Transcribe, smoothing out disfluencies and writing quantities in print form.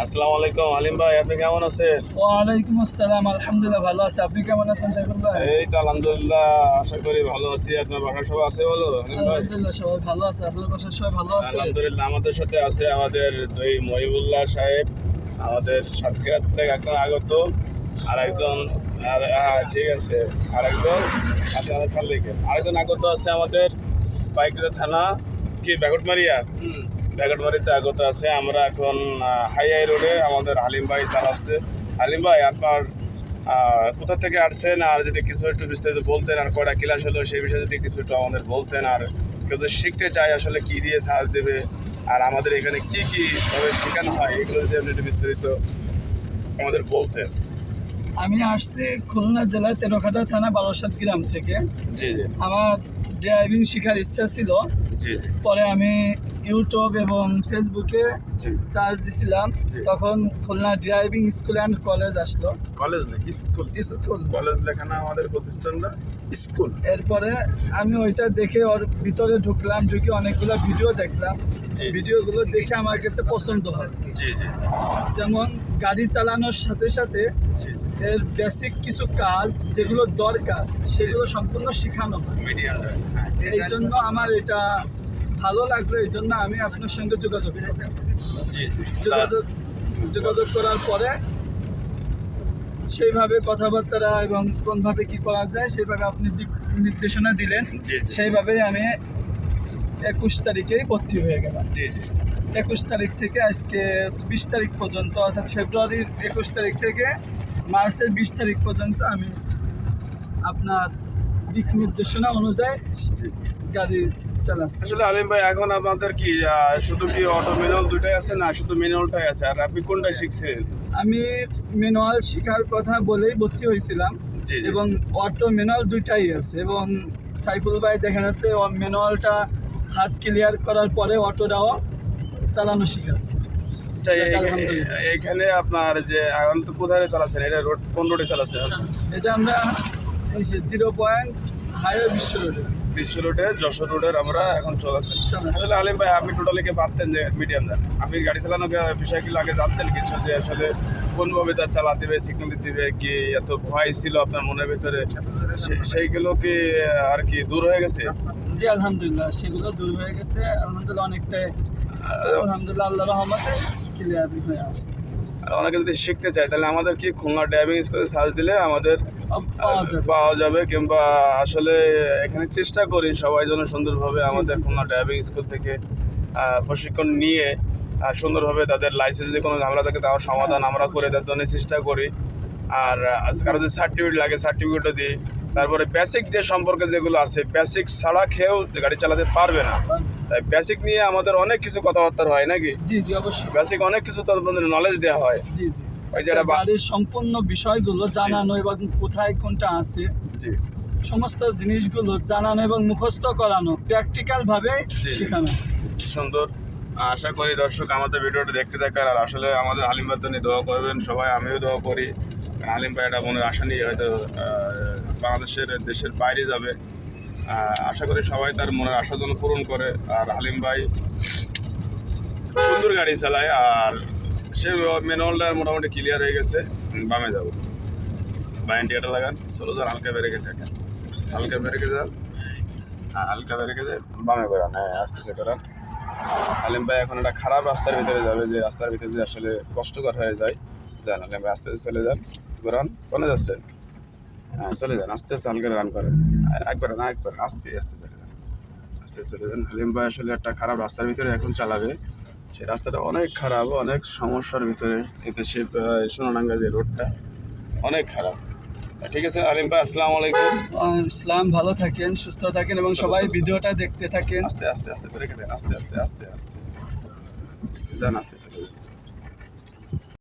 আসসালামু আলাইকুম আলিম ভাই, আপনি কেমন আছেন? ওয়ালাইকুম আসসালাম, আলহামদুলিল্লাহ ভালো আছে। আপনি কেমন আছেন সাইফুল ভাই? এই তো আলহামদুলিল্লাহ, আশা করি ভালো আছি। আপনার বাসার সবাই আছে বলো আলিম ভাই? আলহামদুলিল্লাহ সবাই ভালো আছে। আপনার বাসার সবাই ভালো আছে? আলহামদুলিল্লাহ, আমাদের সাথে আছে আমাদের দুই মহিবুল্লাহ সাহেব, আমাদের সাতক্ষীরা থেকে একজন আগত, আর একজন ঠিক আছে, আর একজন আপনাদের খালিকে আরেকজন আগত আছে আমাদের পাইকরা থানা কি ব্যাগটমারিয়া ব্যাগটমারিতে আগত আছে। আমরা এখন হাই রোডে আমাদের হালিম ভাই চালাচ্ছে। হালিম ভাই, আপনার কোথা থেকে আসছেন, আর যদি কিছু একটু বিস্তারিত বলতেন, আর কয়টা ক্লাস হলো সেই বিষয়ে যদি কিছু একটু আমাদের বলতেন, আর কেউ যদি শিখতে চায় আসলে কী দিয়ে সাহায্য দেবে, আর আমাদের এখানে কী কী ভাবে শেখানো হয়, এগুলো যদি আপনি একটু বিস্তারিত আমাদের বলতেন। আমি আসছি খুলনা জেলার তেরোখাদা থানা বারাসাত গ্রাম থেকে। জি জি আমার ড্রাইভিং শেখার ইচ্ছা ছিল। জি জি পরে আমি ইউটিউব এবং ফেসবুকে জি সার্চ দিছিলাম, জি। তখন Khulna driving school and college আসলো। কলেজ না, স্কুল। স্কুল। কলেজ লেখা না আমাদের প্রতিষ্ঠানটা, স্কুল। এরপরে আমি ওইটা দেখে ওর ভিতরে ঢুকলাম, ঢুকে অনেকগুলো ভিডিও দেখলাম। জি। ভিডিওগুলো দেখে আমার কাছে পছন্দ হয়। জি জি যেমন গাড়ি চালানোর সাথে সাথে জি এর বেসিক কিছু কাজ যেগুলো দরকার সেগুলো সম্পূর্ণ শেখানো হয়। মিডিয়া। এই জন্য আমার এটা ভালো লাগলো, এই জন্য আমি আপনার সঙ্গে যোগাযোগ করলাম। জি যোগাযোগ করার পরে সেইভাবে কথাবার্তা এবং কোনভাবে কি করা যায় সেইভাবে আপনি দিক নির্দেশনা দিলেন। জি জি সেইভাবেই আমি 21 তারিখেই ভর্তি হয়ে গেলাম। জি জি 21 তারিখ থেকে আজকে 20 তারিখ পর্যন্ত, অর্থাৎ ফেব্রুয়ারির 21 তারিখ থেকে মার্চের 20 তারিখ পর্যন্ত আমি আপনার দিক নির্দেশনা অনুযায়ী গাড়ি চালাচ্ছি। আসলে আলিম ভাই, এখন আপনাদের কি শুধু কি অটো ম্যানুয়াল দুইটাই আছে, না শুধু ম্যানুয়ালটাই আছে, আর আপনি কোনটা শিখছেন? আমি ম্যানুয়াল শেখার কথা বলেই ভর্তি হয়েছিলাম, জি জি এবং অটো ম্যানুয়াল দুইটাই আছে। এবং সাইফুল ভাই দেখা যাচ্ছে ম্যানুয়ালটা হাত ক্লিয়ার করার পরে অটোটাও চালানো শিখাচ্ছে। আচ্ছা, এখানে আপনার যে এখন তো কোথায় চালাচ্ছেন, এটা রোড কোন রোডে চালাচ্ছেন? এটা আমরা 0 পয়েন্ট হাইওয়ে বিশ্ব রোডে, বিশ্ব রোডে, যশোর রোডের আমরা এখন চলাচ্ছি। আসলে আলিম ভাই, আপনি টোটালি কি পারতেন যে মিডিয়াম দেন? আপনি গাড়ি চালানোর বিষয়গুলো আগে জানতেন কিছু, যে আসলে কোনভাবে তার চালাতে দিবে, সিগন্যাল দিবে, কি এত ভয় ছিল আপনার মনের ভিতরে, সেইগুলো কি আর কি দূর হয়ে গেছে? জি আলহামদুলিল্লাহ, সেগুলো দূর হয়ে গেছে আলহামদুলিল্লাহ, অনেকটাই আলহামদুলিল্লাহ, আল্লাহ রহমতে ক্লিয়ার হয়ে আসছে। আর অনেকে যদি শিখতে চায়, তাহলে আমাদের কি খুলনা ড্রাইভিং স্কুলে সার্চ দিলে আমাদের পাওয়া যাবে। পাওয়া যাবে, কিংবা আসলে এখানে চেষ্টা করি সবাই যেন সুন্দরভাবে আমাদের খুলনা ড্রাইভিং স্কুল থেকে প্রশিক্ষণ নিয়ে সুন্দরভাবে তাদের লাইসেন্স দিয়ে কোনো ঝামেলা থাকে তার সমাধান আমরা করে দেওয়ার জন্য চেষ্টা করি। আর কারো যদি সার্টিফিকেট লাগে সার্টিফিকেটও দিই। তারপরে বেসিক যে সম্পর্কে যেগুলো আছে, বেসিক ছাড়া খেয়েও গাড়ি চালাতে পারবে না। তাই বেসিক নিয়ে আমাদের অনেক কিছু কথাবার্তা হয় নাকি? জি জি অবশ্যই। বেসিক অনেক কিছু তাদের নলেজ দেওয়া হয়। জি জি ওই যেটা গাড়ির সম্পূর্ণ বিষয়গুলো জানানো এবং কোথায় কোনটা আছে জি সমস্ত জিনিসগুলো জানানো এবং মুখস্থ করানো, প্র্যাকটিক্যাল ভাবে জি। শেখানো। সুন্দর। আশা করি দর্শক আমাদের ভিডিওটা দেখতে থাকার, আর আসলে আমাদের হালিম ভাই নিয়ে দোয়া করবেন সবাই, আমিও দোয়া করি। হালিম ভাই একটা মনের আশা নিয়ে হয়তো দেশের বাইরে যাবে। আশা করি সবাই তার মনের আশা যেন পূরণ করে। আর হালিম ভাই সুন্দর গাড়ি চালায়, আর সে ম্যানুয়ালটা মোটামুটি ক্লিয়ার হয়ে গেছে। বামে যাবো, বাইনটিয়াটা লাগান, চলো যান, হালকা বেড়ে থাকেন, হালকা বেড়ে যান, হালকা বেড়ে যায়, বামে করান, হ্যাঁ আস্তে আস্তে করান। হালিম ভাই এখন একটা খারাপ রাস্তার ভিতরে যাবে, যে রাস্তার ভিতরে যে আসলে কষ্টকর হয়ে যায়। যান হালিম ভাই, আস্তে আস্তে চলে যান, ঘোরান, কোনে যাচ্ছেন? হ্যাঁ চলে যান, আস্তে আস্তে হালকা রান করেন, একবার না একবার, আস্তে আস্তে চলে যান, আস্তে চলে যান। হালিম ভাই আসলে একটা খারাপ রাস্তার ভিতরে এখন চালাবে, সেই রাস্তাটা অনেক খারাপ, অনেক সমস্যার ভিতরে। এতে সে সোনাডাঙ্গা যে রোডটা অনেক খারাপ। ঠিক আছে আলিম ভাই, আসসালামু আলাইকুম। ইসলাম, ভালো থাকেন, সুস্থ থাকেন এবং সবাই ভিডিওটা দেখতে থাকেন। আস্তে আস্তে আস্তে ব্রেকে দেন, আস্তে আস্তে আস্তে আস্তে যান, আস্তে চলে যান।